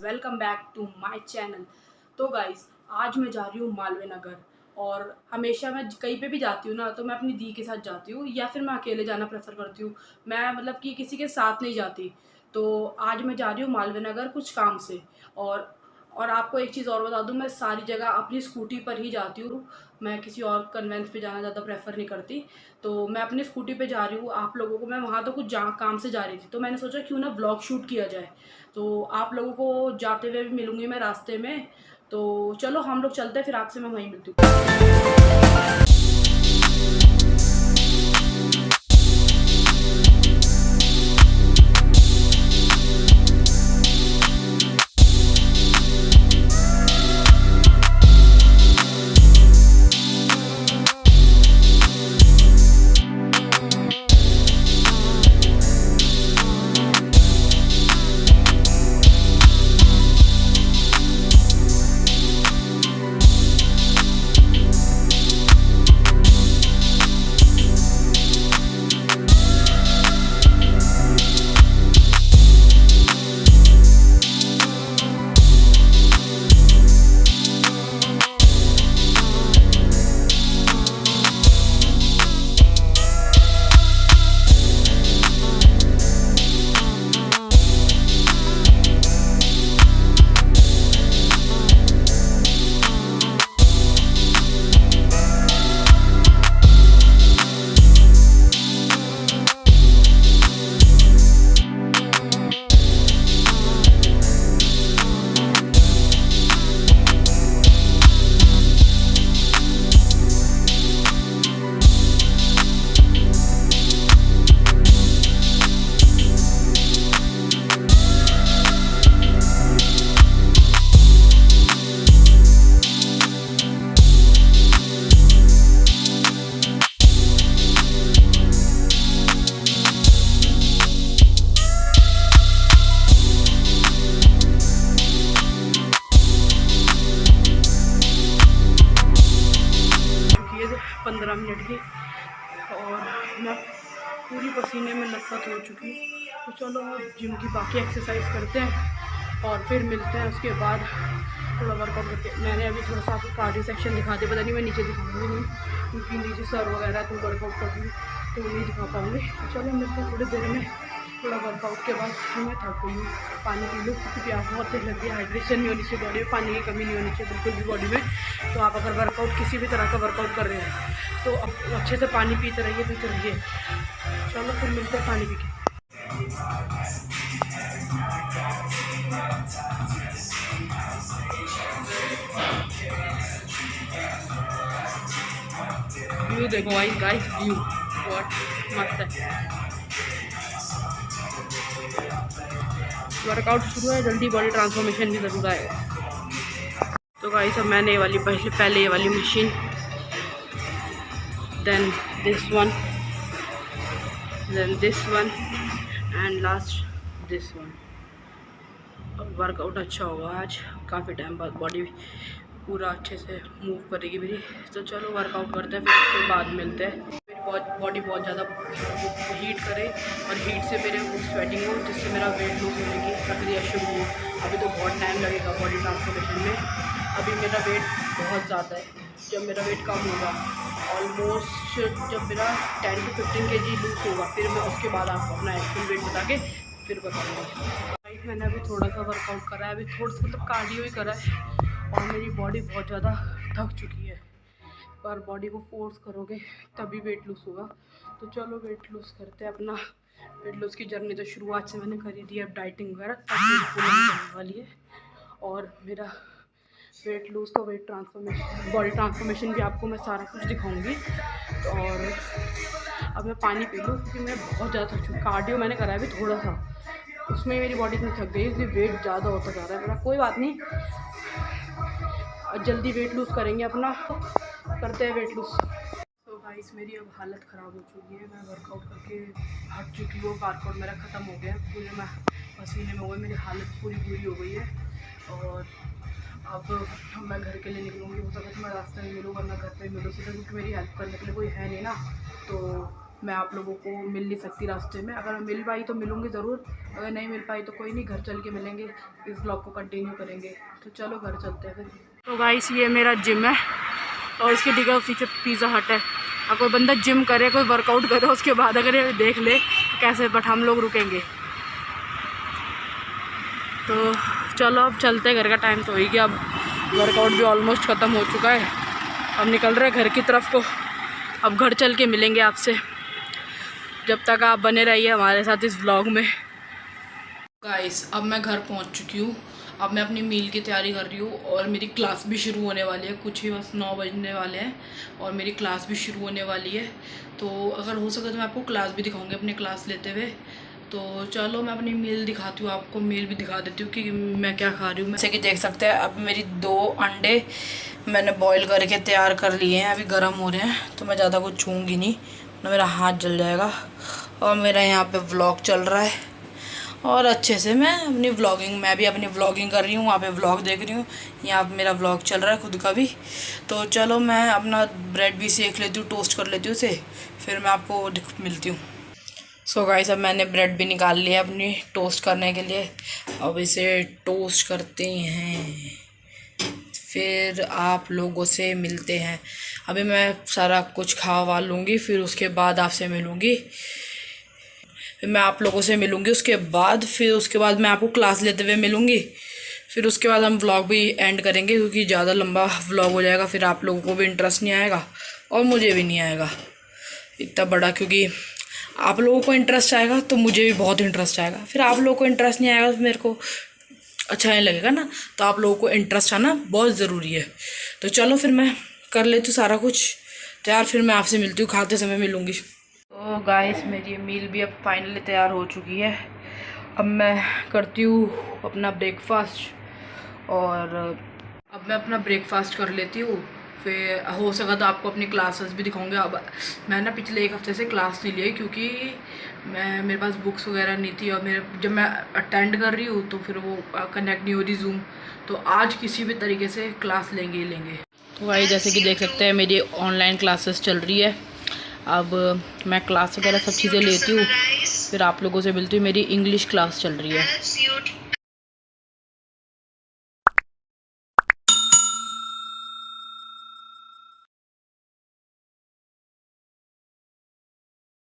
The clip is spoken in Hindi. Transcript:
Welcome back to my channel. तो गाइस, आज मैं जा रही हूँ मालवीय नगर। और हमेशा मैं कहीं पे भी जाती हूँ ना, तो मैं अपनी दी के साथ जाती हूँ या फिर मैं अकेले जाना प्रेफर करती हूँ। मैं मतलब कि किसी के साथ नहीं जाती। तो आज मैं जा रही हूँ मालवीय नगर कुछ काम से। और आपको एक चीज़ और बता दूँ, मैं सारी जगह अपनी स्कूटी पर ही जाती हूँ। मैं किसी और कन्वेंस पे जाना ज़्यादा प्रेफर नहीं करती। तो मैं अपनी स्कूटी पे जा रही हूँ। आप लोगों को मैं वहाँ तो कुछ काम से जा रही थी, तो मैंने सोचा क्यों ना ब्लॉग शूट किया जाए। तो आप लोगों को जाते हुए भी मिलूंगी मैं रास्ते में। तो चलो हम लोग चलते हैं, फिर आपसे मैं वहीं मिलती हूँ। ये 15 मिनट की, और मैं पूरी पसीने में लथपथ हो चुकी हूँ। तो चलो जिम की बाकी एक्सरसाइज करते हैं और फिर मिलते हैं। उसके बाद थोड़ा वर्कआउट करके मैंने अभी थोड़ा सा आपको कार्डियो सेक्शन दिखा दिया। पता नहीं मैं नीचे दिखाऊंगी नहीं, क्योंकि नीचे सर वगैरह तो वर्कआउट करूँगी तो नहीं दिखा पाऊँगी। तो चलो मिलते हैं थोड़ी देर में। थोड़ा वर्कआउट के बाद मैं थक गई हूँ, पानी पी लूँ क्योंकि प्यास बहुत तेज लगी है। हाइड्रेशन नहीं होनी चाहिए बॉडी में, पानी की कमी नहीं होनी चाहिए बिल्कुल भी बॉडी में। तो आप अगर वर्कआउट किसी भी तरह का वर्कआउट कर रहे हैं तो अब अच्छे से पानी पीते रहिए। चलो फिर मिलते हैं पानी पी के। व्यू देखो गाइस, व्यू बहुत मस्त है। वर्कआउट शुरू है, जल्दी बॉडी ट्रांसफॉर्मेशन भी ज़रूर आएगा। तो गाइस अब मैंने ये वाली पहले ये वाली machine, then this one, then this one and last this one. Workout अच्छा होगा आज, काफ़ी टाइम बाद बॉडी पूरा अच्छे से मूव करेगी मेरी। तो चलो वर्कआउट करते हैं, फिर उसके बाद मिलते हैं। मेरी बॉडी बहुत ज़्यादा हीट करे और हीट से मेरे वो स्वेटिंग हो, जिससे मेरा वेट लूज होने की प्रक्रिया शुरू हो। अभी तो बहुत टाइम लगेगा बॉडी ट्रांसफॉर्मेशन में। अभी मेरा वेट बहुत ज़्यादा है। जब मेरा वेट कम होगा, ऑलमोस्ट जब मेरा 10 to 15 kg लूज होगा, फिर मैं उसके बाद आपको अपना एक्चुअल वेट बता के फिर बताऊँगा। मैंने अभी थोड़ा सा वर्कआउट करा है, अभी थोड़ा सा मतलब कार्डियो ही करा है, और मेरी बॉडी बहुत ज़्यादा थक चुकी है। पर बॉडी को फोर्स करोगे तभी वेट लूज़ होगा। तो चलो वेट लूज़ करते हैं। अपना वेट लूज़ की जर्नी तो शुरुआत से मैंने करी थी, अब डाइटिंग वगैरह करने वाली है। और मेरा वेट लूज़ का वेट ट्रांसफॉर्मेशन, बॉडी ट्रांसफॉर्मेशन भी आपको मैं सारा कुछ दिखाऊंगी। और अब मैं पानी पी लूँ क्योंकि मैं बहुत ज़्यादा थक चुकी। कार्डियो मैंने करा है अभी थोड़ा सा, उसमें मेरी बॉडी इतनी थक गई कि वेट ज़्यादा होता जा रहा है मेरा। कोई बात नहीं, जल्दी वेट लूज़ करेंगे अपना, करते हैं वेट लूज़। तो गाइस मेरी अब हालत ख़राब हो चुकी है। मैं वर्कआउट करके हट चुकी हूँ, वर्कआउट मेरा ख़त्म हो गया, पूरे मैं पसीने में हो गई, मेरी हालत पूरी बुरी हो गई है। और अब मैं घर के लिए निकलूँगी। हो सकता है तो मैं रास्ते में मिलूँ, वरना घर पे मिलूँ सीधा, क्योंकि मेरी हेल्प करने के लिए कोई है नहीं ना। तो मैं आप लोगों को मिल नहीं सकती रास्ते में। अगर मिल पाई तो मिलूँगी ज़रूर, अगर नहीं मिल पाई तो कोई नहीं, घर चल के मिलेंगे, इस ब्लॉग को कंटिन्यू करेंगे। तो चलो घर चलते हैं फिर। तो गाइस ये मेरा जिम है और इसके ठीक है पीछे पिज़्ज़ा हट है। और कोई बंदा जिम करे, कोई वर्कआउट करे, उसके बाद अगर ये देख ले कैसे, बट हम लोग रुकेंगे। तो चलो अब चलते हैं, घर का टाइम तो हो ही गया, अब वर्कआउट भी ऑलमोस्ट ख़त्म हो चुका है, अब निकल रहे हैं घर की तरफ को। अब घर चल के मिलेंगे आपसे, जब तक आप बने रहिए हमारे साथ इस व्लॉग में। गाइस अब मैं घर पहुंच चुकी हूँ, अब मैं अपनी मील की तैयारी कर रही हूँ और मेरी क्लास भी शुरू होने वाली है, कुछ ही बस 9 बजने वाले हैं और मेरी क्लास भी शुरू होने वाली है। तो अगर हो सके तो मैं आपको क्लास भी दिखाऊंगी अपनी क्लास लेते हुए। तो चलो मैं अपनी मील दिखाती हूँ, आपको मील भी दिखा देती हूँ कि मैं क्या खा रही हूँ। जैसे कि देख सकते हैं अब मेरी 2 अंडे मैंने बॉईल करके तैयार कर लिए हैं, अभी गर्म हो रहे हैं, तो मैं ज़्यादा कुछ छूँगी नहीं ना, मेरा हाथ जल जाएगा। और मेरा यहाँ पे व्लॉग चल रहा है और अच्छे से मैं अपनी व्लॉगिंग, मैं भी अपनी व्लॉगिंग कर रही हूँ, वहाँ पे व्लॉग देख रही हूँ, यहाँ पे मेरा व्लॉग चल रहा है खुद का भी। तो चलो मैं अपना ब्रेड भी सेक लेती हूँ, टोस्ट कर लेती हूँ उसे, फिर मैं आपको मिलती हूँ। सो गाइस अब मैंने ब्रेड भी निकाल लिया अपनी टोस्ट करने के लिए, अब इसे टोस्ट करते हैं, फिर आप लोगों से मिलते हैं। अभी मैं सारा कुछ खा वा लूँगी, फिर उसके बाद आपसे मिलूँगी, फिर मैं आप लोगों से मिलूँगी उसके बाद, फिर उसके बाद मैं आपको क्लास लेते हुए मिलूँगी, फिर उसके बाद हम व्लॉग भी एंड करेंगे, क्योंकि ज़्यादा लंबा व्लॉग हो जाएगा, फिर आप लोगों को भी इंटरेस्ट नहीं आएगा और मुझे भी नहीं आएगा इतना बड़ा, क्योंकि आप लोगों को इंटरेस्ट आएगा तो मुझे भी बहुत इंटरेस्ट आएगा, फिर आप लोगों को इंटरेस्ट नहीं आएगा तो मेरे को अच्छा नहीं लगेगा ना। तो आप लोगों को इंटरेस्ट आना बहुत ज़रूरी है। तो चलो फिर मैं कर लेती हूँ सारा कुछ तैयार, फिर मैं आपसे मिलती हूँ, खाते समय मिलूँगी। तो गाइस मेरी मील भी अब फाइनली तैयार हो चुकी है, अब मैं करती हूँ अपना ब्रेकफास्ट और अब मैं अपना ब्रेकफास्ट कर लेती हूँ, फिर हो सका तो आपको अपनी क्लासेस भी दिखाऊंगा। अब मैं ना पिछले 1 हफ्ते से क्लास नहीं ली, क्योंकि मेरे पास बुक्स वगैरह नहीं थी, और जब मैं अटेंड कर रही हूँ तो फिर वो कनेक्ट नहीं हो रही जूम, तो आज किसी भी तरीके से क्लास लेंगे ही लेंगे। तो भाई जैसे कि देख सकते हैं मेरी ऑनलाइन क्लासेस चल रही है, अब मैं क्लास वगैरह सब चीज़ें लेती हूँ, फिर आप लोगों से मिलती हूँ। मेरी इंग्लिश क्लास चल रही है।